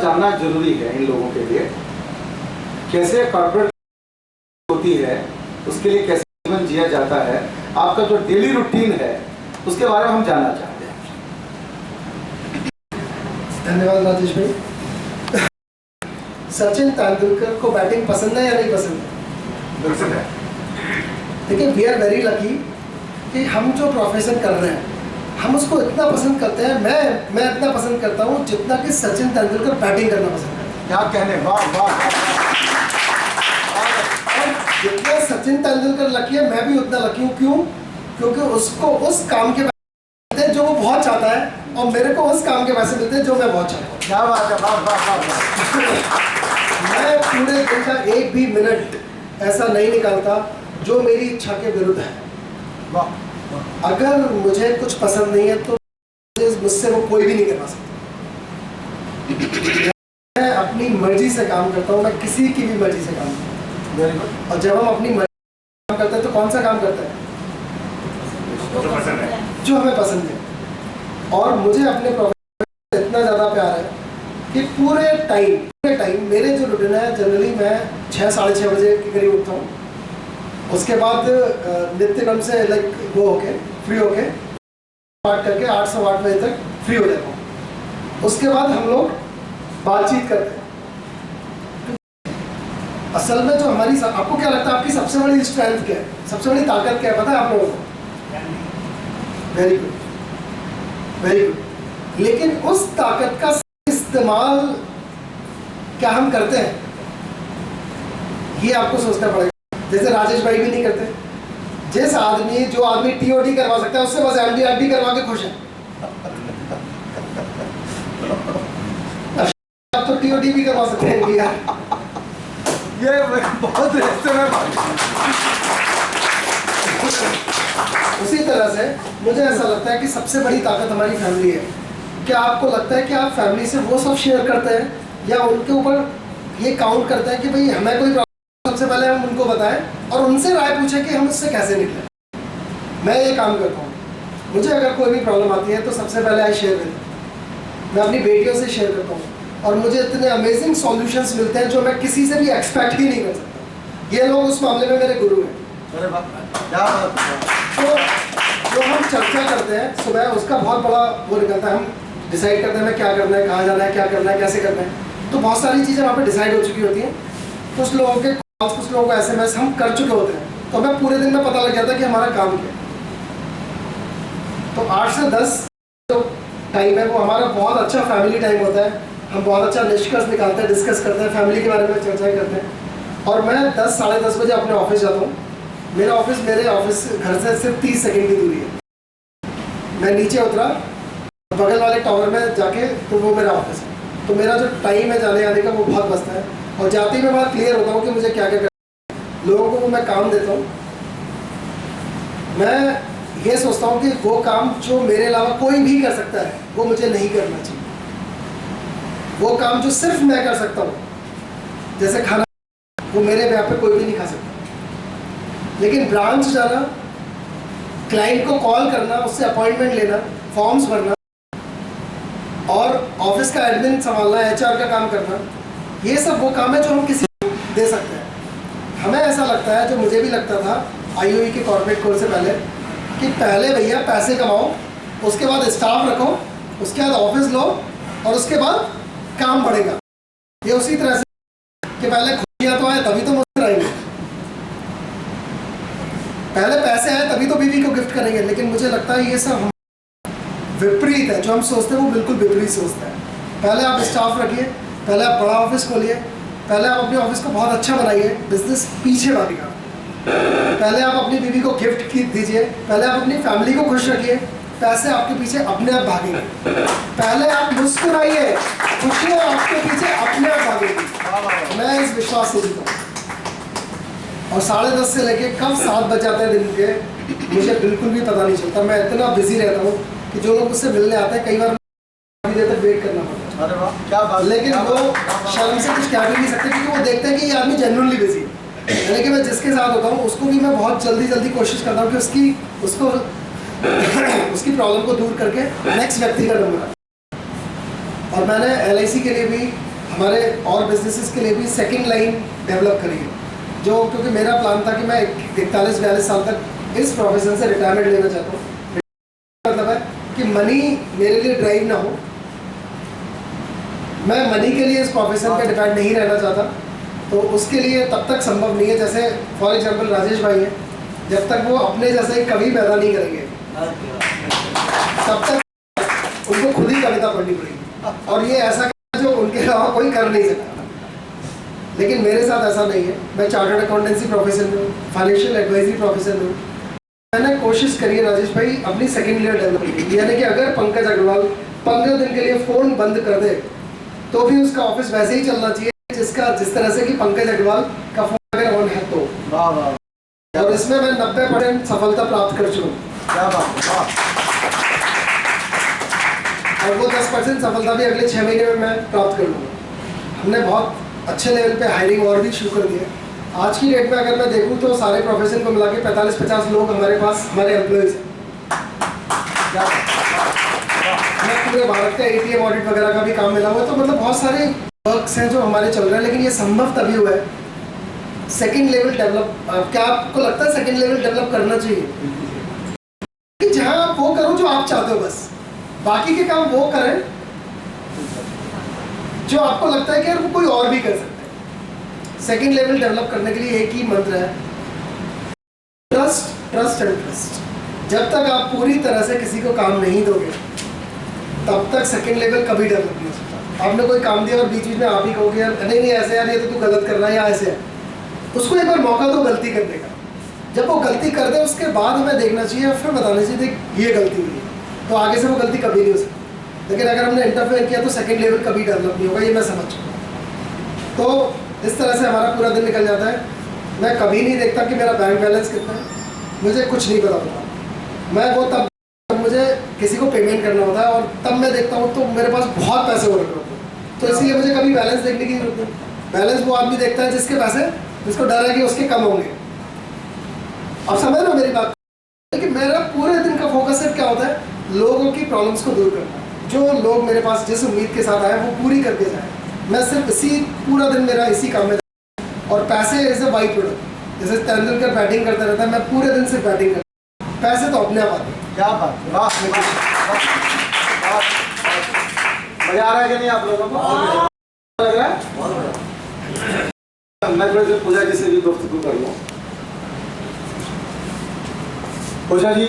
जानना जरूरी है इन लोगों के लिए, कैसे कॉर्पोरेट होती है, उसके लिए कैसे जीवन जिया जाता है, आपका जो डेली रूटीन है उसके बारे में हम जानना चाहते हैं। धन्यवाद राजेश भाई। सचिन तेंदुलकर को बैटिंग पसंद है या नहीं पसंद है? बिल्कुल है। देखिए, वी आर वेरी लकी कि हम जो प्रोफेशन कर रहे हैं हम उसको इतना पसंद करते हैं। मैं इतना पसंद करता हूँ जितना कि सचिन तेंदुलकर बैटिंग करना पसंद करते हैं। क्या कहने, वाह वाह। और जितना सचिन तेंदुलकर लकी है, मैं भी उतना लकी हूँ। क्यों? क्योंकि उसको उस काम के पैसे मिलते हैं जो वो बहुत चाहता है, और मेरे को उस काम के पैसे मिलते हैं जो मैं बहुत चाहता हूँ। क्या बात है, वाह वाह वाह। मैं पूरे दिन का एक भी मिनट ऐसा नहीं निकालता जो मेरी इच्छा के विरुद्ध है। वाह। अगर मुझे कुछ पसंद नहीं है तो मुझसे वो कोई भी नहीं करवा सकता। मैं अपनी मर्जी से काम करता हूँ, मैं किसी की भी मर्जी से काम करता हूँ। Very good. और जब हम अपनी मर्जी से काम करते हैं तो कौन सा काम करते हैं? जो हमें पसंद है। और मुझे अपने प्रोफेशन से इतना ज़्यादा प्यार है कि पूरे टाइम मेरे जो रूटीन है, जनरली मैं 6 साढ़े 6 बजे के करीब उठता हूँ। उसके बाद नित्य क्रम से वो होके फ्री होके बात करके 8 से 8 बजे तक फ्री हो जाता हूँ। उसके बाद हम लोग बातचीत करते हैं। असल में जो हमारी, आपको क्या लगता है आपकी सबसे बड़ी स्ट्रेंथ क्या है, सबसे बड़ी ताकत क्या है, पता है आप लोगों को? Very good, very good. लेकिन उस ताकत का इस्तेमाल क्या हम करते हैं, ये आपको सोचना पड़ेगा। जैसे राजेश भाई भी नहीं करते। जो आदमी टीओडी करवा सकता है उससे बस एमडी करवा के खुश है। अब तो टीओडी भी करवा सकते हैं यार। ये बहुत रहस्य में बात। उसी तरह से मुझे ऐसा लगता है कि सबसे बड़ी ताकत हमारी फैमिली है। क्या आपको लगता है कि आप फैमिली से वो सब शेयर करते हैं, या उनके ऊपर ये काउंट करते हैं कि भाई हमें कोई प्रॉब्लम, सबसे पहले हम उनको बताएं और उनसे राय पूछें कि हम उससे कैसे निकलें? मैं ये काम करता हूँ। मुझे अगर कोई भी प्रॉब्लम आती है तो सबसे पहले आई शेयर करता हूँ। मैं अपनी बेटियों से शेयर करता हूँ और मुझे इतने अमेजिंग सॉल्यूशंस मिलते हैं जो मैं किसी से भी एक्सपेक्ट ही नहीं कर सकता। ये लोग उस मामले में मेरे गुरु हैं। अरे वाह, क्या बात है। तो जो हम चर्चा करते हैं सुबह, उसका बहुत बड़ा वो निकलता है। हम डिसाइड करते हैं हमें क्या करना है, कहाँ जाना है, क्या करना है, कैसे करना है। तो बहुत सारी चीज़ें वहाँ पे डिसाइड हो चुकी होती हैं। कुछ लोगों के कॉल्स, कुछ लोगों को SMS हम कर चुके होते हैं, तो हमें पूरे दिन में पता लग जाता है कि हमारा काम क्या है। तो 8 से 10 जो टाइम है वो हमारा बहुत अच्छा फैमिली टाइम होता है। हम बहुत अच्छा निष्कर्ष निकालते हैं, डिस्कस करते हैं, फैमिली के बारे में चर्चा करते हैं। और मैं 10 साढ़े 10 बजे अपने ऑफिस जाता हूँ। मेरे ऑफिस घर से सिर्फ 30 सेकंड की दूरी है। मैं नीचे उतरा, बगल वाले टावर में जाके, तो वो मेरा ऑफिस है। तो मेरा जो टाइम है जाने आने का वो बहुत बचता है। और जाते ही मैं बहुत क्लियर होता हूँ कि मुझे क्या क्या करना है। लोगों को वो मैं काम देता हूँ। मैं ये सोचता हूँ कि वो काम जो मेरे अलावा कोई भी कर सकता है वो मुझे नहीं करना चाहिए। वो काम जो सिर्फ मैं कर सकता हूँ, जैसे खाना, वो मेरे यहाँ पे कोई भी नहीं खा सकता। लेकिन ब्रांच जाना, क्लाइंट को कॉल करना, उससे अपॉइंटमेंट लेना, फॉर्म्स भरना और ऑफिस का एडमिन संभालना, HR का काम करना, ये सब वो काम है जो हम किसी को दे सकते हैं। हमें ऐसा लगता है, जो मुझे भी लगता था IOE के कॉर्पोरेट कोर्स से पहले, कि पहले भैया पैसे कमाओ, उसके बाद स्टाफ रखो, उसके बाद ऑफिस लो और उसके बाद काम बढ़ेगा। ये उसी तरह से कि पहले खुशियाँ तो आए तभी तो मुस्कुराएंगे, पहले पैसे आए तभी तो बीवी को गिफ्ट करेंगे। लेकिन मुझे लगता है ये सब विपरीत है। जो हम सोचते हैं वो बिल्कुल विपरीत सोचते हैं। पहले आप स्टाफ रखिए, पहले आप बड़ा ऑफिस खोलिए, पहले आप अपने ऑफिस को बहुत अच्छा बनाइए, बिजनेस पीछे भागेगा। पहले आप अपनी बीवी को गिफ्ट दीजिए, पहले आप अपनी फैमिली को खुश रखिए, पैसे आपके पीछे अपने आप भागेंगे। पहले आप मुस्कुराइए, खुशियाँ आपके पीछे अपने आप भागेंगी। मैं इस विश्वास से जीता हूँ। और 10:30 से लेके कब 7 बज जाते हैं दिन के, मुझे बिल्कुल भी पता नहीं चलता। मैं इतना बिजी रहता हूँ कि जो लोग मुझसे मिलने आते हैं, कई बार काफ़ी देर तक वेट करना पड़ता है। अरे वाह, क्या बात। लेकिन वो शर्म से कुछ कह भी नहीं सकते, क्योंकि वो देखते हैं कि ये आदमी जेन्युइनली बिजी है। यानी कि मैं जिसके साथ होता हूँ उसको भी मैं बहुत जल्दी कोशिश करता हूँ कि उसकी प्रॉब्लम को दूर करके नेक्स्ट व्यक्ति का नंबर। और मैंने LIC के लिए भी हमारे और बिजनेसेस के लिए भी सेकंड लाइन डेवलप करी है, जो क्योंकि मेरा प्लान था कि मैं 41-42 साल तक इस प्रोफेशन से रिटायरमेंट लेना चाहता हूँ। मतलब है कि मनी मेरे लिए ड्राइव ना हो, मैं मनी के लिए इस प्रोफेशन पे डिपेंड नहीं रहना चाहता, तो उसके लिए तब तक संभव नहीं है। जैसे फॉर एग्जांपल राजेश भाई हैं, जब तक वो अपने जैसे कभी पैदा नहीं करेंगे तब तक उनको खुद ही कविता पढ़नी पड़ेगी, और ये ऐसा जो उनके अलावा कोई कर नहीं सकता। लेकिन मेरे साथ ऐसा नहीं है, मैं चार्टर्ड अकाउंटेंसी प्रोफेशन में हूँ, फाइनेंशियल एडवाइजरी प्रोफेशन में हूँ। मैंने कोशिश करी है राजेश भाई अपनी सेकेंड लेयर डेवलप की, यानी कि अगर पंकज अग्रवाल 15 दिन के लिए फ़ोन बंद कर दे तो भी उसका ऑफिस वैसे ही चलना चाहिए जिस तरह से कि पंकज अग्रवाल का फोन अगर ऑन है तो। वाह वाह। और इसमें मैं 90% सफलता प्राप्त कर चुका हूँ। क्या बात, वाह। और वो 10% सफलता भी अगले 6 महीने में मैं प्राप्त कर लूँगा। हमने बहुत अच्छे लेवल पे हायरिंग और भी शुरू कर दी है। आज की डेट में अगर मैं देखूँ तो सारे प्रोफेशन को मिला के 45-50 लोग हमारे पास हमारे एम्प्लॉयज़ हैं। हमें पूरे भारत का ATM ऑडिट वगैरह का भी काम मिला हुआ है, तो मतलब बहुत सारे वर्क्स हैं जो हमारे चल रहे हैं। लेकिन ये संभव तभी हुआ है सेकेंड लेवल डेवलप। क्या आपको लगता है सेकेंड लेवल डेवलप करना चाहिए कि जहाँ आप वो करो जो आप चाहते हो, बस बाकी के काम वो करें जो आपको लगता है कि यार वो कोई और भी कर सकता है। सेकेंड लेवल डेवलप करने के लिए एक ही मंत्र है, ट्रस्ट ट्रस्ट एंड ट्रस्ट। जब तक आप पूरी तरह से किसी को काम नहीं दोगे तब तक सेकेंड लेवल कभी डेवलप नहीं हो सकता। आपने कोई काम दिया और बीच बीच में आप ही कहोगे यार नहीं नहीं ऐसे, यार ये तो तू गलत कर रहा है या ऐसे है, उसको एक बार मौका दो गलती करने का। जब वो गलती कर दे उसके बाद हमें देखना चाहिए, फिर बताना चाहिए देख ये गलती हुई है, तो आगे से वो गलती कभी नहीं हो सकती। लेकिन अगर हमने इंटरफेयर किया तो सेकेंड लेवल कभी डेवलप नहीं होगा, ये मैं समझ चुका हूँ। तो इस तरह से हमारा पूरा दिन निकल जाता है। मैं कभी नहीं देखता कि मेरा बैंक बैलेंस कितना है, मुझे कुछ नहीं पता होता। मैं वो तब मुझे किसी को पेमेंट करना होता है और तब मैं देखता हूँ तो मेरे पास बहुत पैसे हो रखे होते हैं, तो इसलिए मुझे कभी बैलेंस देखने की जरूरत नहीं। बैलेंस वो आदमी देखता है जिसके पैसे, जिसको डर है कि उसके कम होंगे। अब समझ लो मेरी बात। लेकिन मेरा पूरे दिन का फोकस सिर्फ क्या होता है, लोगों की प्रॉब्लम्स को दूर करना। जो लोग मेरे पास जिस उम्मीद के साथ आए वो पूरी करके जाए, मैं सिर्फ इसी पूरा दिन मेरा इसी काम में। और पैसे इज अ बाई प्रोडक्ट। जैसे तेंदुलकर बैटिंग करता रहता है, मैं पूरे दिन सिर्फ बैटिंग करता हूँ, पैसे तो अपने आप आते हैं। क्या बात, वाह। मजा आ रहा है कि नहीं आप लोगों को? लग रहा है? मैं थोड़ी देर पूजा जी से भी गुफ्तगू कर लूँ। पूजा जी,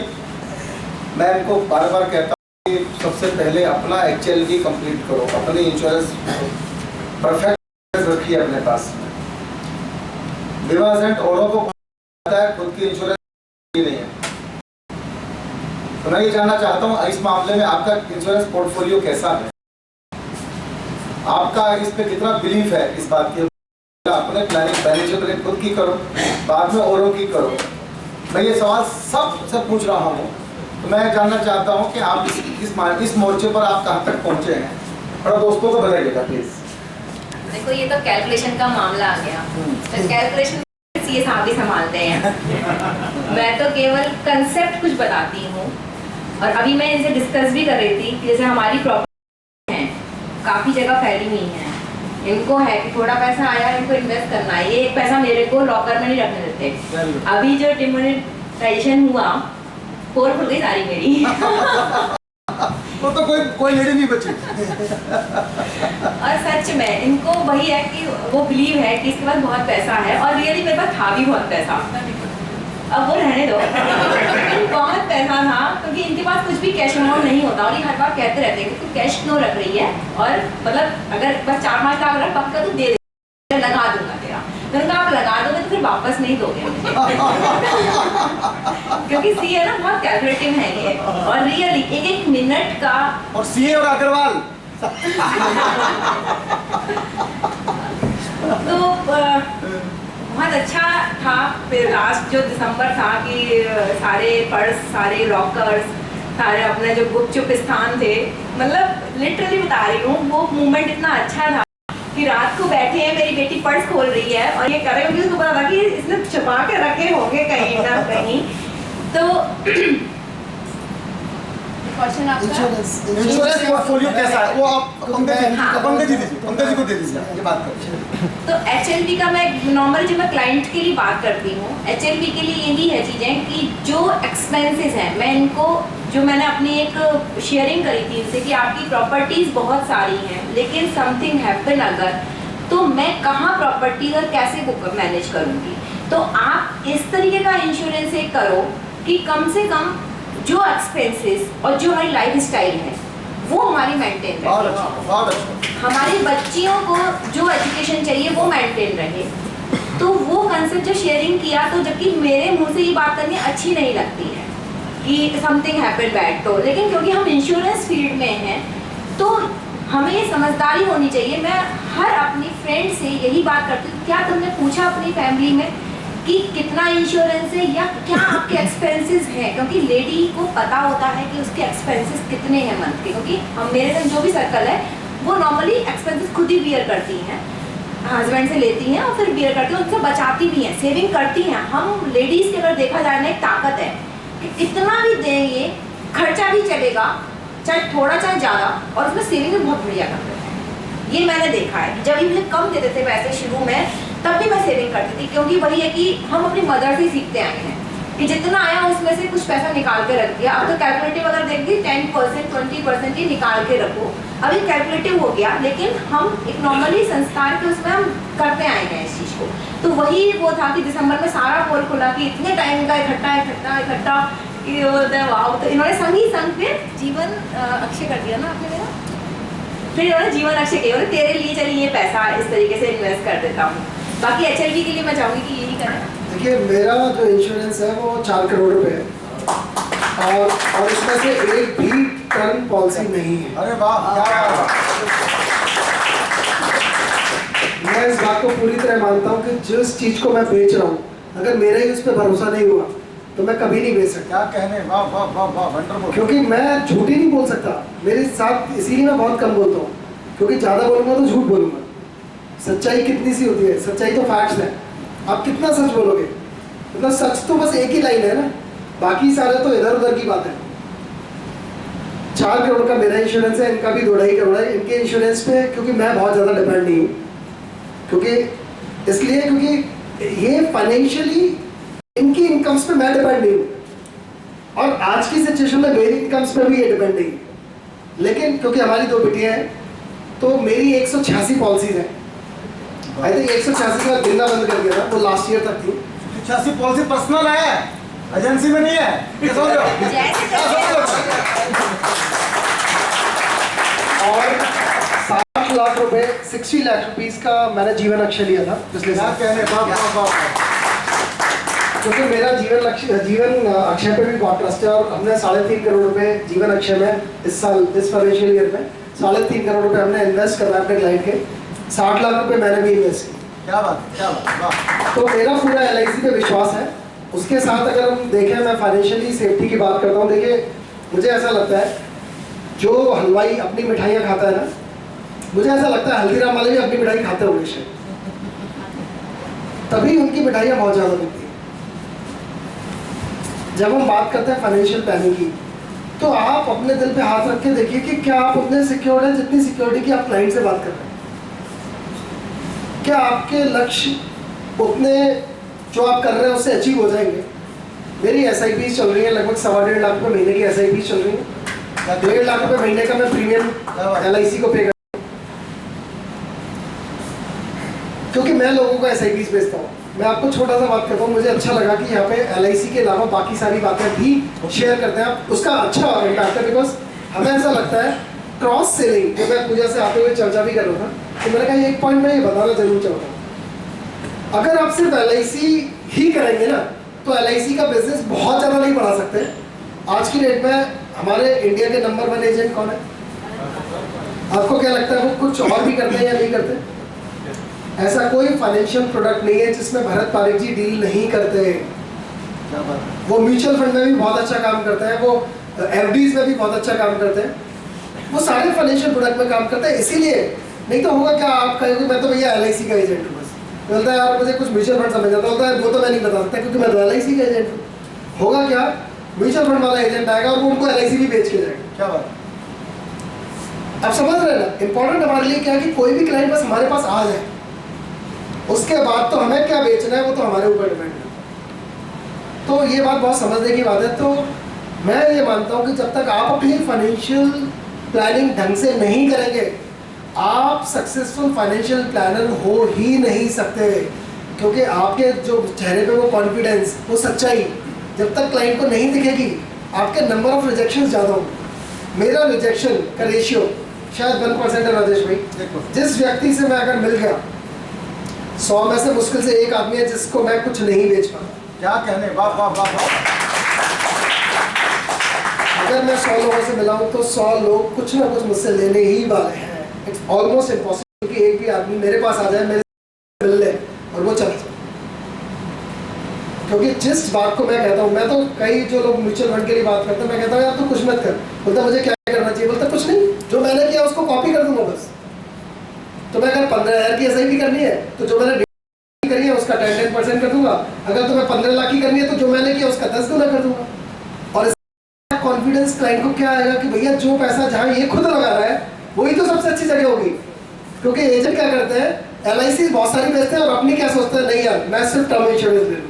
मैं इनको बार बार कहता हूँ कि सबसे पहले अपना HLD कंप्लीट करो, अपनी इंश्योरेंस परफेक्ट रखिए अपने पास। डिवाइस एंड औरों को पता है, खुद की इंश्योरेंस नहीं है। तो मैं ये जानना चाहता हूँ इस मामले में आपका इंश्योरेंस पोर्टफोलियो कैसा है, आपका इस पे कितना बिलीफ है इस बात की। अपने प्लानिंग पहले पहले खुद की करो, बाद में औरों की करो। मैं ये सवाल सबसे पूछ रहा हूँ, तो मैं जानना चाहता हूँ कि आप इस मोर्चे पर आप कहाँ तक पहुँचे हैं, और दोस्तों को बताइएगा प्लीज। देखो ये तो कैलकुलेशन का मामला आ गया, तो कैलकुलेशन ये साहब ही संभालते हैं। मैं तो केवल कंसेप्ट कुछ बताती हूँ। और अभी मैं इनसे डिस्कस भी कर रही थी कि जैसे हमारी प्रॉपर्टी है काफ़ी जगह फैली हुई है, इनको है कि थोड़ा पैसा आया इनको इन्वेस्ट करना है, ये एक पैसा मेरे को लॉकर में नहीं रखने देते। अभी जो डिमोनेटाइजेशन हुआ, पोल खुल गई सारी मेरी। वो तो कोई लेडी नहीं बची। और सच में इनको वही है कि वो बिलीव है कि इसके पास बहुत पैसा है, और रियली मेरे पास था भी बहुत पैसा। अब वो रहने दो, बहुत पैसा था, क्योंकि इनके पास कुछ भी कैश अमाउंट नहीं होता। और ये हर बार कहते रहते हैं कि तू कैश क्यों रख रही है, और मतलब अगर बस 4-5 लाख रख पक्का तू दे दे, लगा दूंगा तेरा। मैंने कहा आप लगा दोगे तो फिर वापस नहीं दोगे। क्योंकि सी है ना, बहुत कैलकुलेटिव है ये, और रियली एक मिनट का। और CA और अग्रवाल तो बहुत अच्छा था। फिर लास्ट जो दिसंबर था कि सारे पर्स, सारे लॉकर्स, सारे अपने जो गुपचुप स्थान थे, मतलब लिटरली बता रही हूँ, वो मूवमेंट इतना अच्छा था कि रात को बैठे हैं, मेरी बेटी पर्स खोल रही है और ये कर रही होगी, उसको पता था कि इसने छुपा के रखे होंगे कहीं ना कहीं। तो क्वेश्चन आपका? इंश्योरेंस पोर्टफोलियो कैसा है वो आप पंकज जी को दे दीजिए, ये बात करें। तो HLP का मैं नॉर्मली जब मैं क्लाइंट के लिए बात करती हूँ, HLP के लिए यही है चीज़ें कि जो एक्सपेंसेस हैं मैं इनको, जो मैंने अपनी एक शेयरिंग करी थी इनसे कि आपकी प्रॉपर्टीज़ बहुत सारी हैं लेकिन समथिंग हैपन अगर, तो मैं कहाँ प्रॉपर्टीज और कैसे वो मैनेज करूँगी। तो आप इस तरीके का इंश्योरेंस एक करो कि कम से कम जो एक्सपेंसेस और जो हमारी लाइफ स्टाइल है वो हमारी मेंटेन रहे, हमारी बच्चियों को जो एजुकेशन चाहिए वो मेंटेन रहे। तो वो कंसेप्ट जो शेयरिंग किया, तो जबकि मेरे मुंह से ये बात करनी अच्छी नहीं लगती है कि समथिंग हैपेंड बैड, तो लेकिन क्योंकि हम इंश्योरेंस फील्ड में हैं तो हमें ये समझदारी होनी चाहिए। मैं हर अपनी फ्रेंड से यही बात करती हूँ, क्या तुमने पूछा अपनी फैमिली में कि कितना इंश्योरेंस है या क्या आपके एक्सपेंसेस हैं, क्योंकि लेडी को पता होता है कि उसके एक्सपेंसेस कितने हैं मंथ के, क्योंकि हम मेरे संग जो भी सर्कल है वो नॉर्मली एक्सपेंसेस खुद ही बियर करती हैं, हस्बैंड से लेती हैं और फिर बियर करती हैं, उनसे बचाती भी हैं, सेविंग करती हैं। हम लेडीज़ के अगर देखा जाए ना एक ताकत है कि कितना भी देंगे खर्चा भी चलेगा, चाहे थोड़ा चाहे ज़्यादा, और उसमें सेविंग भी बहुत बढ़िया करते हैं। ये मैंने देखा है, जब भी मुझे कम देते थे पैसे शुरू में तब भी मैं सेविंग करती थी, क्योंकि वही है कि हम अपनी मदर से सीखते आए हैं कि जितना आया उसमें से कुछ पैसा निकाल के रख दिया। अब तो कैलकुलेटिव अगर देखिए 10% 20% ही निकाल के रखो, अभी कैलकुलेटिव हो गया, लेकिन हम एक नॉर्मली संस्कार के उसमें हम करते आए हैं इस चीज़ को। तो वही वो था कि दिसंबर में सारा पोल खुला कि इतने टाइम का इकट्ठा ये बोलते हैं वाह। तो इन्होंने संग फिर जीवन अक्षय कर दिया ना आपने मेरा, फिर इन्होंने जीवन अक्षय किया, तेरे लिए चलिए ये पैसा इस तरीके से इन्वेस्ट कर देता हूँ। बाकी HLP के लिए मैं चाहूँगी कि यही करें। देखिए मेरा जो इंश्योरेंस है वो 4 करोड़ रुपए है और इसमें से एक भी टर्म पॉलिसी नहीं है। अरे वाह, क्या बात है। मैं इस बात को पूरी तरह मानता हूँ कि जिस चीज़ को मैं बेच रहा हूँ अगर मेरा ही उस पर भरोसा नहीं हुआ तो मैं कभी नहीं बेच सकता। क्या कहने, वाह वाह वाह वाह, वंडरफुल। क्योंकि मैं झूठ ही नहीं बोल सकता मेरे साथ, इसीलिए मैं बहुत कम बोलता हूँ, क्योंकि ज़्यादा बोलूँगा तो झूठ बोलूँगा। सच्चाई कितनी सी होती है, सच्चाई तो फैक्ट्स है। आप कितना सच बोलोगे, मतलब सच तो बस एक ही लाइन है ना, बाकी सारे तो इधर उधर की बात है। 4 करोड़ का मेरा इंश्योरेंस है, इनका भी 2.5 करोड़ है। इनके इंश्योरेंस पे क्योंकि मैं बहुत ज़्यादा डिपेंड नहीं हूँ, क्योंकि ये फाइनेंशियली इनकी इनकम्स पे मैं डिपेंड नहीं हूँ, और आज की सिचुएशन में मेरी इनकम्स पे भी ये डिपेंड नहीं है। लेकिन क्योंकि हमारी 2 बेटियाँ हैं तो मेरी 186 पॉलिसीज हैं। आई थिंक 186 का गिनना बंद कर दिया था, वो लास्ट ईयर तक थी। 86 पॉलिसी पर्सनल है, एजेंसी में नहीं है। क्या समझ रहे हो? और 60 लाख रुपए, 60 लाख रुपीस का मैंने जीवन अक्षय लिया था पिछले साल। कहने क्योंकि मेरा जीवन अक्षय पे भी बहुत ट्रस्ट है, और हमने 3.5 करोड़ रुपए जीवन अक्षय में इस साल, इस फाइनेंशियल ईयर में 3.5 करोड़ रुपए हमने इन्वेस्ट करना है अपने क्लाइंट के। 60 लाख रुपए मैंने भी इन्वेस्ट किए। क्या बात, क्या बात, वाह। तो मेरा पूरा LIC पे विश्वास है। उसके साथ अगर हम देखें, मैं फाइनेंशियली सेफ्टी की बात करता हूँ। देखिए मुझे ऐसा लगता है जो हलवाई अपनी मिठाइयाँ खाता है ना, मुझे ऐसा लगता है हल्दीराम वाले भी अपनी मिठाई खाते होंगे शायद, तभी उनकी मिठाइयाँ बहुत ज़्यादा बिकती हैं। जब हम बात करते हैं फाइनेंशियल प्लानिंग की, तो आप अपने दिल पे हाथ रख के देखिए कि क्या आप उतने सिक्योर्ड हैं जितनी सिक्योरिटी की आप क्लाइंट से बात कर रहे हैं। क्या आपके लक्ष्य उतने जो आप कर रहे हैं उससे अचीव हो जाएंगे। मेरी SIPs चल रही है, लगभग 1.5 लाख रुपये महीने की SIPs चल रही है। 1.5 लाख रुपये महीने का मैं प्रीमियम LIC को पे कर, क्योंकि मैं लोगों को SIPs बेचता हूँ। मैं आपको छोटा सा बात करता हूँ, मुझे अच्छा लगा कि यहाँ पे LIC के अलावा बाकी सारी बातें भी शेयर करते हैं। उसका अच्छा इम्पैक्ट है, बिकॉज हमें ऐसा लगता है क्रॉस सेलिंग, जो मैं पूजा से आते हुए चर्चा भी कर रहा था, तो मैंने कहा एक पॉइंट मैं ये बताना जरूर चाहता हूँ। अगर आप सिर्फ LIC ही करेंगे ना, तो LIC का बिजनेस बहुत ज़्यादा नहीं बढ़ा सकते। आज की डेट में हमारे इंडिया के नंबर 1 एजेंट कौन है? आपको क्या लगता है वो कुछ और भी करते हैं या नहीं करते? ऐसा कोई फाइनेंशियल प्रोडक्ट नहीं है जिसमें भरत पारेख जी डील नहीं करते। क्या बात है। वो म्यूचुअल फंड में भी बहुत अच्छा काम करते हैं, वो FDs में भी बहुत अच्छा काम करते हैं, वो सारे फाइनेंशियल प्रोडक्ट में काम करते हैं। इसीलिए नहीं तो होगा क्या, आप कहोगे मैं तो भैया LIC का एजेंट हूँ, बस बोलता है यार मुझे कुछ म्यूचुअल फंड समझ आता, होता है वो तो मैं नहीं बता सकता क्योंकि मैं तो LIC का एजेंट हूँ। होगा क्या, म्यूचुअल फंड वाला एजेंट आएगा और वो उनको LIC भी बेच के जाएगा। क्या बात है। अब समझ रहे हैं ना, इंपॉर्टेंट हमारे लिए क्या है कि कोई भी क्लाइंट बस हमारे पास आ जाए, उसके बाद तो हमें क्या बेचना है वो तो हमारे ऊपर डिपेंड है। तो ये बात बहुत समझने की बात है। तो मैं ये मानता हूँ कि जब तक आप अपनी फाइनेंशियल प्लानिंग ढंग से नहीं करेंगे, आप सक्सेसफुल फाइनेंशियल प्लानर हो ही नहीं सकते। क्योंकि आपके जो चेहरे पे वो कॉन्फिडेंस, वो सच्चाई जब तक क्लाइंट को नहीं दिखेगी, आपके नंबर ऑफ रिजेक्शन ज़्यादा होंगे। मेरा रिजेक्शन का रेशियो शायद 1% है राजेश भाई। जिस व्यक्ति से मैं अगर मिल गया, 100 में से मुश्किल से एक आदमी है जिसको मैं कुछ नहीं बेच पाता। क्या कहने, वाह वाह वाह वाह। अगर मैं 100 लोगों से मिला हूँ तो 100 लोग कुछ ना कुछ मुझसे लेने ही वाले हैं। इट्स ऑलमोस्ट इम्पॉसिबल कि एक भी आदमी मेरे पास आ जाए, मेरे से मिल ले और वो चला जाए। क्योंकि जिस बात को मैं कहता हूँ, मैं तो कई जो लोग म्यूचुअल फंड के लिए बात करते हैं, मैं कहता हूँ यार तू कुछ मत कर। बोलता मुझे क्या करना चाहिए? बोलता कुछ नहीं, जो मैंने किया उसको कॉपी कर दूंगा बस। तो मैं अगर 15,000 की SIP करनी है तो जो मैंने करी है उसका 10% कर दूंगा। अगर तुम्हें 15 लाख की करनी है तो जो मैंने किया उसका 10 गुना कर दूंगा। और कॉन्फिडेंस क्लाइंट को क्या आएगा कि भैया जो पैसा जहाँ ये खुद लगा रहा है वही तो सबसे अच्छी जगह होगी। क्योंकि एजेंट क्या करते हैं, LIC बहुत सारी बेचते हैं और अपनी क्या सोचते हैं, नहीं यार मैं सिर्फ टर्म इंश्योरेंस ले लूँ।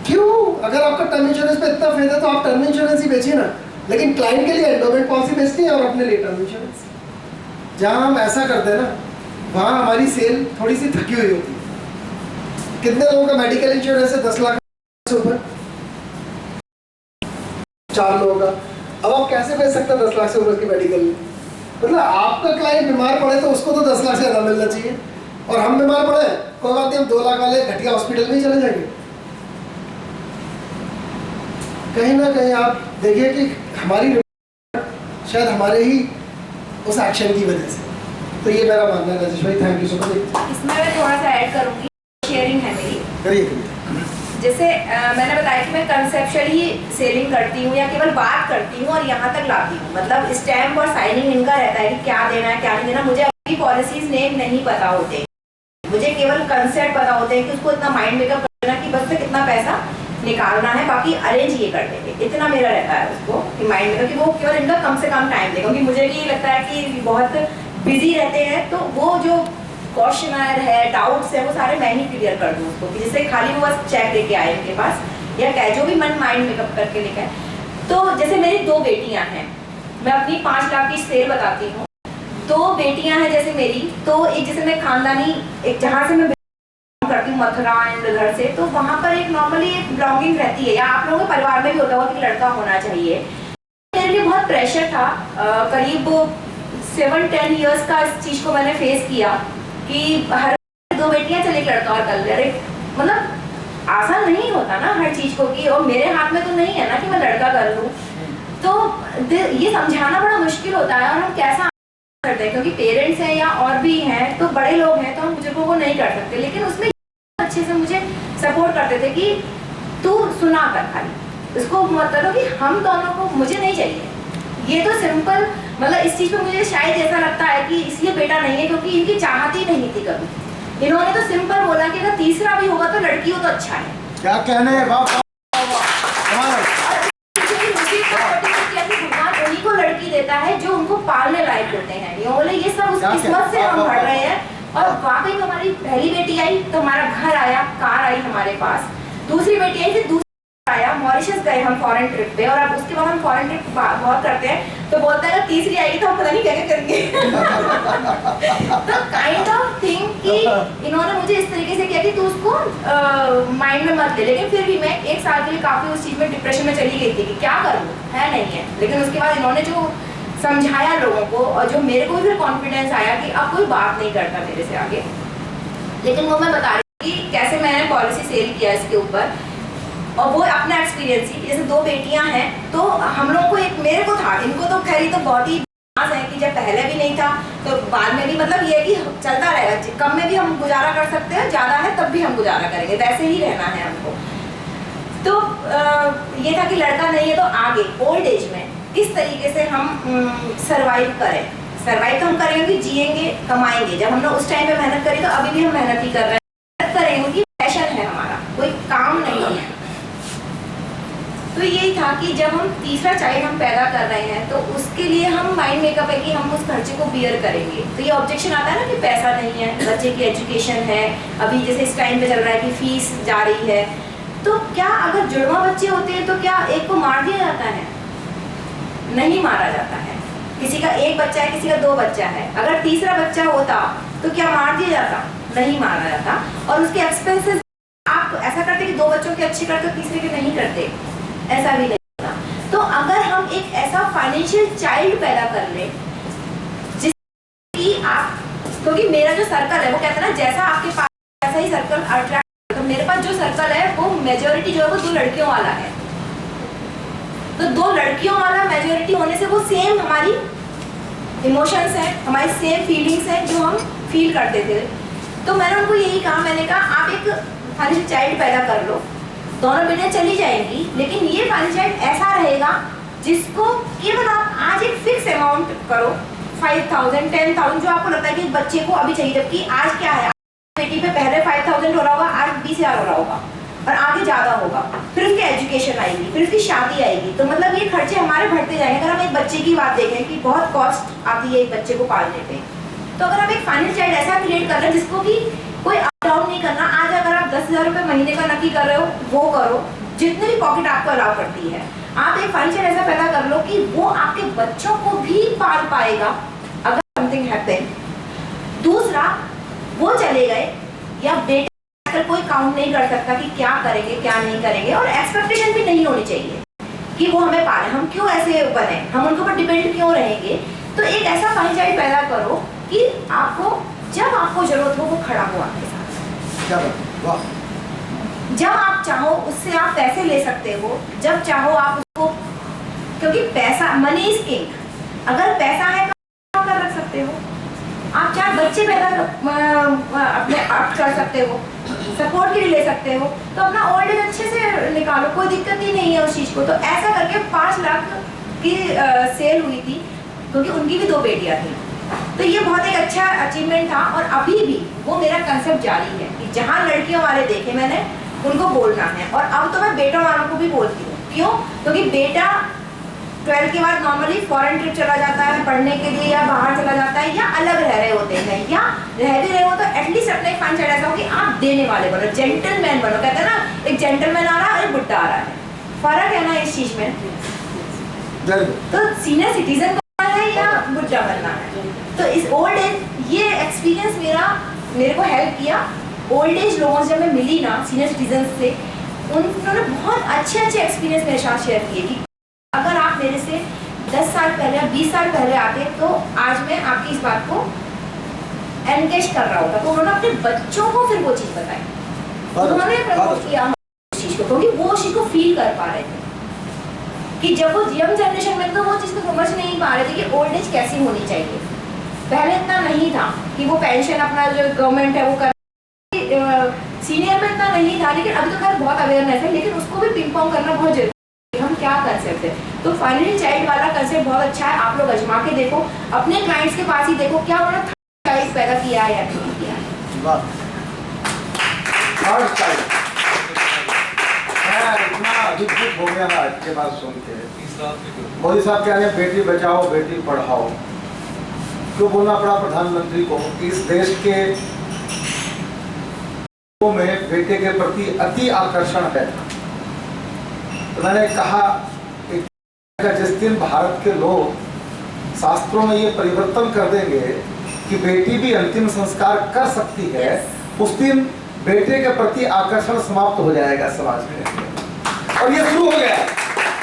क्यों? अगर आपका टर्म इंश्योरेंस पे इतना फायदा तो आप टर्म इंश्योरेंस ही बेचिए ना। लेकिन क्लाइंट के लिए एंडोमेंट पॉलिसी बेचते हैं और अपने लिए टर्म इंश्योरेंस। जहाँ हम ऐसा करते हैं ना, वहाँ हमारी सेल थोड़ी सी थकी हुई होती है। कितने लोगों का मेडिकल इंश्योरेंस है 10 लाख से ऊपर? 4 लोगों का। अब आप कैसे बेच सकते हैं 10 लाख से ऊपर की मेडिकल? मतलब आपका क्लाइंट बीमार पड़े तो उसको तो 10 लाख से ज़्यादा मिलना चाहिए, और हम बीमार पड़े कोई बात नहीं, हम 2 लाख वाले घटिया हॉस्पिटल में ही चले जाएंगे। कहीं ना कहीं आप देखिए कि हमारी शायद हमारे ही उस एक्शन की वजह से। तो ये मेरा मानना है राजेश भाई, थैंक यू सो मच। इसमें मैं थोड़ा सा ऐड करूँगी, शेयरिंग है मेरी। करिए। जैसे मैंने बताया कि मैं कंसेप्चुअल ही सेलिंग करती हूँ या केवल बात करती हूँ और यहाँ तक लाती हूँ। मतलब स्टैम्प और साइनिंग इनका रहता है कि क्या देना है क्या नहीं देना। मुझे अपनी पॉलिसीज नेम नहीं पता होते, मुझे केवल कंसेप्ट पता होते हैं कि उसको इतना माइंड मेकअप करना कि बस से कितना पैसा निकालना है, बाकी अरेंज ये कर देंगे। इतना मेरा रहता है उसको कि माइंड मेकअप, कि वो केवल इनका कम से कम टाइम देगा। क्योंकि मुझे भी लगता है कि बहुत बिजी रहते हैं, तो वो जो क्वेश्चनर है, डाउट्स है, वो सारे मैं ही क्लियर कर दूँ उसको, कि जिससे खाली वो बस चेक लेके आए उनके पास या क्या जो भी मन माइंड मेकअप करके लेके आए। तो जैसे मेरी 2 बेटियां हैं, मैं अपनी 5 लाख की सेल बताती हूँ। 2 बेटियां हैं जैसे मेरी, तो एक जैसे मैं खानदानी, एक जहाँ से मैं करती हूँ मथुरा एंड घर से, तो वहाँ पर एक नॉर्मली एक बिलोंगिंग रहती है, या आप लोगों के परिवार में भी होता होगा कि लड़का होना चाहिए। मेरे लिए बहुत प्रेशर था, करीब 7-10 ईयर्स का इस चीज़ को मैंने फेस किया कि हर 2 बेटियां चले एक लड़का और कर ले। अरे मतलब आसान नहीं होता ना हर चीज़ को, कि और मेरे हाथ में तो नहीं है ना कि मैं लड़का कर लूँ। तो ये समझाना बड़ा मुश्किल होता है, और हम कैसा करते हैं, क्योंकि पेरेंट्स हैं या और भी हैं तो बड़े लोग हैं, तो हम बुजुर्गों को नहीं कर सकते। लेकिन उसमें अच्छे से मुझे सपोर्ट करते थे कि तू सुना कर, खाली इसको मतलब कि हम दोनों को, मुझे नहीं चाहिए ये तो सिंपल। मतलब इस चीज़ पे मुझे शायद ऐसा लगता है कि इसलिए बेटा नहीं है क्योंकि इनकी चाहत ही नहीं थी कभी। इन्होंने तो सिंपल बोला कि अगर तीसरा भी होगा तो लड़की हो तो अच्छा है। क्या कहने, वाह भगवान उन्हीं को लड़की देता है जो उनको पालने लायक होते हैं। ये बोले ये सब उस किस्मत से हम पढ़ रहे हैं। और वाकई में हमारी पहली बेटी आई तो हमारा घर आया, कार आई हमारे पास। दूसरी बेटी आई, फिर दूसरा आया, मॉरिशस गए हम फॉरेन ट्रिप पे, और अब उसके बाद हम फॉरेन ट्रिप बहुत करते हैं। तो बोलता है तीसरी आएगी तो हम पता नहीं क्या क्या करेंगे। तो काइंड ऑफ थिंग कि इन्होंने मुझे इस तरीके से किया कि तू उसको माइंड में मत ले। लेकिन फिर भी मैं 1 साल के लिए काफ़ी उस चीज़ में डिप्रेशन में चली गई थी कि क्या करूँ, है नहीं है। लेकिन उसके बाद इन्होंने जो समझाया लोगों को, और जो मेरे को भी फिर कॉन्फिडेंस आया कि अब कोई बात नहीं करता मेरे से आगे। लेकिन वो मैं बता रही थी कि कैसे मैंने पॉलिसी सेल किया इसके ऊपर, और वो अपना एक्सपीरियंस ही। जैसे 2 बेटियां हैं तो हम लोगों को एक, मेरे को था, इनको तो खैर तो बहुत ही है कि जब पहले भी नहीं था तो बाद में भी, मतलब ये कि चलता रहेगा। कम में भी हम गुजारा कर सकते हैं, ज़्यादा है तब भी हम गुजारा करेंगे, वैसे ही रहना है हमको। तो ये था कि लड़का नहीं है तो आगे ओल्ड एज में किस तरीके से हम सरवाइव करें। सरवाइव तो हम करेंगे कि जिएंगे, कमाएंगे। जब हमने उस टाइम पे मेहनत करी तो अभी भी हम मेहनत ही कर रहे हैं, मेहनत करेंगे क्योंकि पैशन है हमारा, कोई काम नहीं है। तो यही था कि जब हम तीसरा चाइल्ड हम पैदा कर रहे हैं तो उसके लिए हम माइंड मेकअप है कि हम उस खर्चे को बियर करेंगे। तो ये ऑब्जेक्शन आता है ना कि पैसा नहीं है, बच्चे की एजुकेशन है, अभी जैसे इस टाइम पे चल रहा है कि फीस जा रही है, तो क्या अगर जुड़वा बच्चे होते हैं तो क्या एक को मार दिया जाता है? नहीं मारा जाता है। किसी का एक बच्चा है, किसी का 2 बच्चा है, अगर तीसरा बच्चा होता तो क्या मार दिया जाता? नहीं मारा जाता। और उसके एक्सपेंसेस आप ऐसा करते कि 2 बच्चों के अच्छे करते, तीसरे के नहीं करते, ऐसा भी नहीं होता। तो अगर हम एक ऐसा फाइनेंशियल चाइल्ड पैदा कर ले जिसकी आप, क्योंकि मेरा जो सर्कल है वो कहता है ना जैसा आपके पास वैसा ही सर्कल अट्रैक्ट, तो मेरे पास जो सर्कल है वो मेजोरिटी जो है वो 2 लड़कियों वाला है। तो 2 लड़कियों वाला मेजोरिटी होने से वो सेम हमारी इमोशंस हैं, हमारी सेम फीलिंग्स हैं जो हम फील करते थे। तो मैंने उनको यही कहा, मैंने कहा आप एक फाइनेंशियल चाइल्ड पैदा कर लो, दोनों बेटियां चली जाएंगी, लेकिन ये फाइनेंशियल चाइल्ड ऐसा रहेगा जिसको केवल आप आज एक फिक्स अमाउंट करो, 5,000 10,000 जो आपको लगता है कि बच्चे को अभी चाहिए, जबकि आज क्या है, बेटी पे पहले 5,000 हो रहा होगा, आज 20,000 हो रहा होगा और आगे ज़्यादा होगा, फिर उसकी एजुकेशन आएगी, फिर उसकी शादी आएगी। तो मतलब ये खर्चे हमारे बढ़ते जाएंगे। अगर हम एक बच्चे की बात देखें कि बहुत कॉस्ट आती है एक बच्चे को पालने पे, तो अगर हम एक फाइनेंशियल चाइल्ड ऐसा क्रिएट कर रहे हैं जिसको कि कोई अप डाउन नहीं करना, आज अगर आप 10,000 रुपये महीने का नक्की कर रहे हो वो करो, जितने भी पॉकेट आपको अलाउ करती है, आप एक फाइनेंशियल ऐसा पैदा कर लो कि वो आपके बच्चों को भी पाल पाएगा अगर समथिंग हैपन। दूसरा, वो चले गए या बेटे कोई काउंट नहीं कर सकता कि क्या करेंगे क्या नहीं करेंगे, और एक्सपेक्टेशन भी नहीं होनी चाहिए कि वो हमें पाले, हम क्यों ऐसे बने, हम उनके ऊपर डिपेंड क्यों रहेंगे। तो एक ऐसा फाइनेंशियल चाइल्ड पैदा करो कि आपको जब आपको जरूरत हो वो खड़ा हो आपके साथ। जब आप चाहो उससे आप पैसे ले सकते हो, जब चाहो आप उसको, क्योंकि पैसा, मनी इज किंग। अगर पैसा है तो आप कर रख सकते हो, आप 4 बच्चे पैदा अपने आप कर सकते हो, सपोर्ट के लिए ले सकते हो, तो अपना ओल्ड एज अच्छे से निकालो, कोई दिक्कत ही नहीं है उस चीज़ को। तो ऐसा करके 5 लाख की सेल हुई थी, क्योंकि उनकी भी 2 बेटियां थी। तो ये बहुत एक अच्छा अचीवमेंट था, और अभी भी वो मेरा कंसेप्ट जारी है कि जहाँ लड़कियों वाले देखे मैंने उनको बोलना है। और अब तो मैं बेटों वालों को भी बोलती हूँ। क्यों? क्योंकि बेटा 12th के बाद नॉर्मली फॉरेन ट्रिप चला जाता है पढ़ने के लिए, या बाहर चला जाता है, या अलग रह रहे होते हैं, या रह भी रहे हो तो एटलीस्ट अपने एक फाइनेंशियल ऐसा हो कि आप देने वाले बनो, जेंटलमैन बनो। कहते हैं ना, एक जेंटलमैन आ रहा है, एक बुड्ढा आ रहा है, फर्क है ना इस चीज में। तो सीनियर सिटीजन बनना है या बुड्ढा बनना है? तो इस ओल्ड एज, ये एक्सपीरियंस मेरे को हेल्प किया। ओल्ड एज लोगों से जब मैं मिली ना, सीनियर सिटीजन से, उन्होंने बहुत अच्छे एक्सपीरियंस मेरे साथ शेयर किए कि अगर आप मेरे से 10 साल पहले या 20 साल पहले आते तो आज मैं आपकी इस बात को एनगेज कर रहा होता। तो उन्होंने अपने बच्चों को फिर वो चीज़ बताई, तो उन्होंने प्रमोट किया उस चीज़ को, क्योंकि वो चीज़ को फील कर पा रहे थे कि जब वो यंग जनरेशन में, तो वो चीज़ को समझ नहीं पा रहे थे कि ओल्ड एज कैसी होनी चाहिए। पहले इतना नहीं था कि वो पेंशन अपना जो गवर्नमेंट है वो कर, सीनियर में इतना नहीं था, लेकिन अभी तो खैर बहुत अवेयरनेस है, लेकिन उसको भी पिंग पोंग करना बहुत जरूरी है, हम क्या कर सकते हैं। तो फाइनली चाइल्ड वाला कंसेप्ट बहुत अच्छा है, आप लोग आजमा के देखो, अपने क्लाइंट्स के पास ही देखो क्या उन्होंने चाइल्ड पैदा किया है या नहीं किया है। इतना अधिकृत हो गया आज के बाद सुन के। मोदी साहब कह रहे हैं बेटी बचाओ बेटी पढ़ाओ, क्यों बोलना पड़ा प्रधानमंत्री को कि इस देश के में बेटे के प्रति अति आकर्षण है। तो मैंने कहा कि जिस दिन भारत के लोग शास्त्रों में ये परिवर्तन कर देंगे कि बेटी भी अंतिम संस्कार कर सकती है, उस दिन बेटे के प्रति आकर्षण समाप्त हो जाएगा समाज में। और ये शुरू हो गया,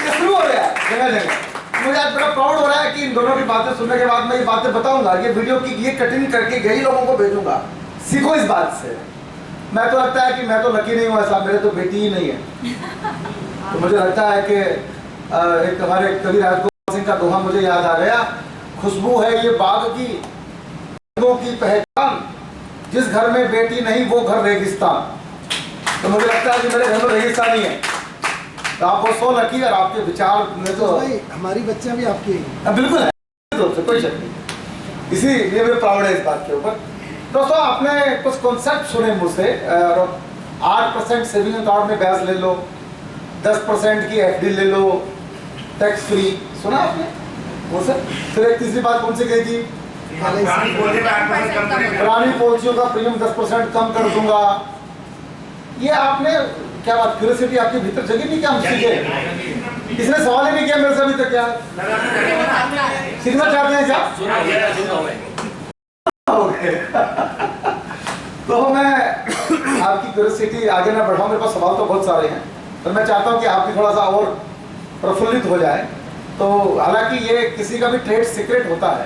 ये शुरू हो गया जगह जगह। मुझे आज बड़ा प्राउड हो रहा है कि इन दोनों की बातें सुनने के बाद मैं ये बातें बताऊंगा, ये वीडियो की ये कटिंग करके कई लोगों को भेजूंगा, सीखो इस बात से। मैं तो लगता है कि मैं तो लकी नहीं हूँ ऐसा, मेरे तो बेटी ही नहीं है। तो मुझे लगता है कि एक हमारे कवि राजगोपाल सिंह का दोहा मुझे याद आ गया, खुशबू है ये बाग की की पहचान, जिस घर में बेटी नहीं वो घर रेगिस्तान। तो मुझे लगता है कि मेरे घर में रेगिस्तान ही है। तो आप वो सो लकी, और आपके विचार में तो भाई हमारी बच्चियां भी आपकी हैं। बिल्कुल है, तो कोई शक नहीं, इसीलिए मैं प्राउड है इस बात के ऊपर। दोस्तों आपने कुछ कॉन्सेप्ट सुने मुझसे, 8% सेविंग अकाउंट में ब्याज ले लो, 10% की FD ले लो, टैक्स फ्री, सुना आपने वो सर? फिर एक तीसरी बात कौन सी कही थी? पुरानी पॉलिसियों का प्रीमियम 10% कम कर दूंगा। ये आपने क्या बात, क्यूरियोसिटी आपके भीतर जगी नहीं क्या हम सीखे? किसने सवाल ही नहीं किया मेरे से अभी तक? क्या सीखना चाहते हैं क्या? तो मैं आपकी क्यूरियोसिटी आगे ना बढ़ाऊं, मेरे पास सवाल तो बहुत सारे हैं, पर मैं चाहता हूं कि आपकी थोड़ा सा और प्रफुल्लित हो जाए। तो हालांकि ये किसी का भी ट्रेड सीक्रेट होता है,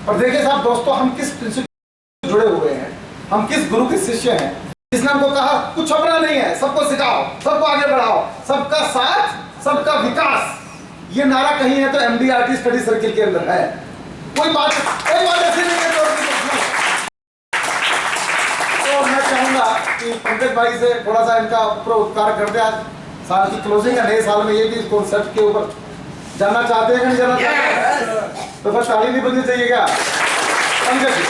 पर देखिए साहब दोस्तों, हम किस प्रिंसिपल जुड़े हुए हैं, हम किस गुरु के शिष्य हैं जिसने हमको कहा कुछ अपना नहीं है, सबको सिखाओ, सबको आगे बढ़ाओ, सबका साथ सबका विकास। ये नारा कहीं है तो MDRT स्टडी सर्किल के अंदर है। कोई बात ऐसी नहीं है तो मैं चाहूंगा कि पंकज भाई से थोड़ा सा इनका उपकार कर दे। आज साल की क्लोजिंग है, नए साल में ये भी इस कॉन्सेप्ट के ऊपर जानना चाहते हैं कि नहीं जानना चाहते हैं? तो फिर ताली नहीं बजनी चाहिए क्या? पंकज जी।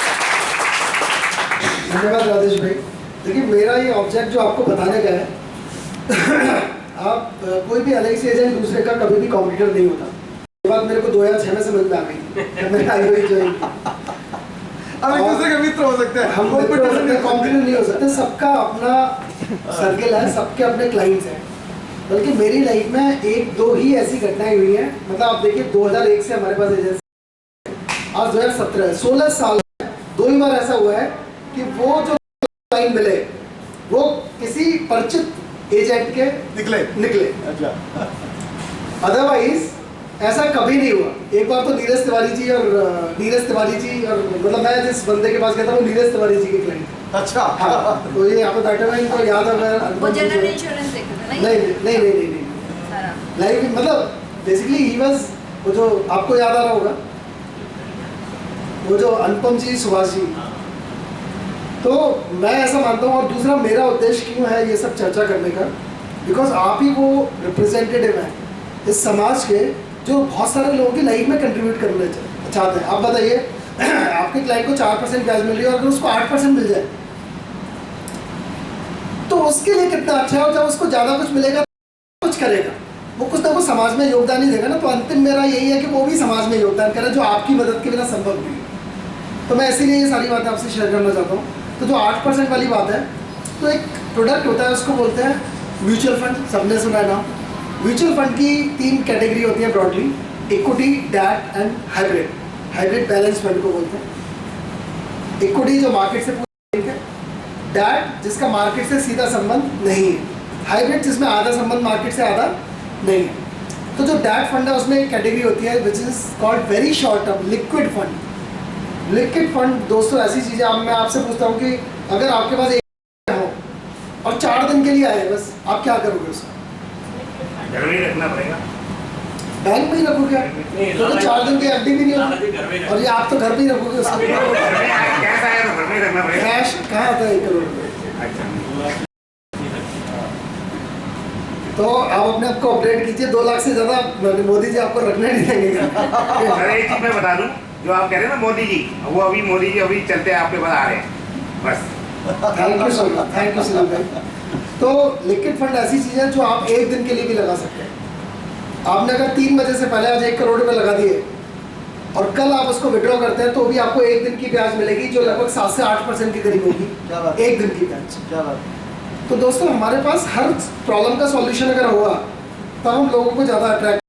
धन्यवाद राजेश भाई। देखिए मेरा ये ऑब्जेक्ट जो आपको बताने का है आप कोई भी एलआईसी एजेंट दूसरे का कभी भी कॉम्पिटिटर नहीं होता। ये बात मेरे को 2006 में समझ में आ गई, मैंने आई ज्वाइन की। हम एक दूसरे के मित्र हो सकते हैं, हम कॉम्पिटिटर नहीं हो सकते। सबका अपना सर्किल है, सबके अपने क्लाइंट्स हैं। बल्कि मेरी लाइफ में एक दो ही ऐसी घटनाएं हुई हैं, मतलब आप देखिए 2001 से हमारे पास एजेंसी, आज 2017 है, 16 साल है, 2 ही बार ऐसा हुआ है कि वो जो क्लाइंट मिले वो किसी परिचित एजेंट के निकले। अच्छा। अदरवाइज ऐसा कभी नहीं हुआ। एक बार तो नीरज तिवारी जी और मतलब मैं जिस बंदे के पास गया था वो नीरज तिवारी जी के क्लाइंट। अच्छा। हाँ, तो ये यहाँ पे बैठे हुए इनको याद है? वो जनरल इंश्योरेंस देखा था नहीं सारा लाइफ मतलब बेसिकली ही वाज, वो जो आपको याद आ रहा होगा, वो जो अनुपम जी, सुभाष जी। तो मैं ऐसा मानता हूँ। और दूसरा मेरा उद्देश्य क्यों है ये सब चर्चा करने का, बिकॉज आप ही वो रिप्रेजेंटेटिव हैं इस समाज के जो बहुत सारे लोगों की लाइफ में कंट्रीब्यूट करना चाहते हैं। आप बताइए आपके क्लाइंट को 4% ब्याज मिल रही है और अगर उसको 8% मिल जाए तो उसके लिए कितना अच्छा है। और जब उसको ज़्यादा कुछ मिलेगा तो कुछ करेगा, वो कुछ ना कुछ समाज में योगदान ही देगा ना। तो अंतिम मेरा यही है कि वो भी समाज में योगदान करे जो आपकी मदद के बिना संभव नहीं है। तो मैं इसीलिए ये सारी बातें आपसे शेयर करना चाहता हूँ। तो जो 8% वाली बात है, तो एक प्रोडक्ट होता है उसको बोलते हैं म्यूचुअल फंड। सबने सुना है ना? म्यूचुअल फंड की 3 कैटेगरी होती है broadly, equity, debt and hybrid. Hybrid balance fund को बोलते हैं। इक्विटी जो मार्केट से पूरी है, डेट जिसका मार्केट से सीधा संबंध नहीं है, हाइब्रिड जिसमें आधा संबंध मार्केट से आधा नहीं है। तो जो डेट फंड है उसमें एक कैटेगरी होती है which is called very short term liquid fund. Liquid fund दोस्तों ऐसी चीज़ है, मैं आपसे पूछता हूँ कि अगर आपके पास एक हो और 4 दिन के लिए आए बस, आप क्या करोगे उसका? घर में ही रखना पड़ेगा, बैंक में ही रखोगे तो 4 दिन की FD भी नहीं होगी। और ये आप तो घर पे ही रखोगे उसका। कैश आया तो घर में ही रखना पड़ेगा। कैश कहाँ आता है 1 करोड़ रुपये? अच्छा, तो आप अपने आप को अपडेट कीजिए। 2 लाख से ज़्यादा मोदी जी आपको रखने नहीं देंगे। सर एक चीज मैं बता दूं, जो आप कह रहे हैं ना मोदी जी, वो अभी मोदी जी अभी चलते हैं आपके पास आ रहे हैं बस। Thank you so much, thank you Sunil भाई। तो लिक्विड फंड ऐसी चीज़ है जो आप 1 दिन के लिए भी लगा सकते हैं। आपने अगर 3 बजे से पहले आज 1 करोड़ रुपये लगा दिए और कल आप उसको विड्रॉ करते हैं तो भी आपको 1 दिन की ब्याज मिलेगी जो लगभग 7 से 8% के करीब होगी। क्या बात? 1 दिन की ब्याज। क्या बात? तो दोस्तों हमारे पास हर प्रॉब्लम का सॉल्यूशन अगर हुआ तो हम लोगों को ज़्यादा अट्रैक्ट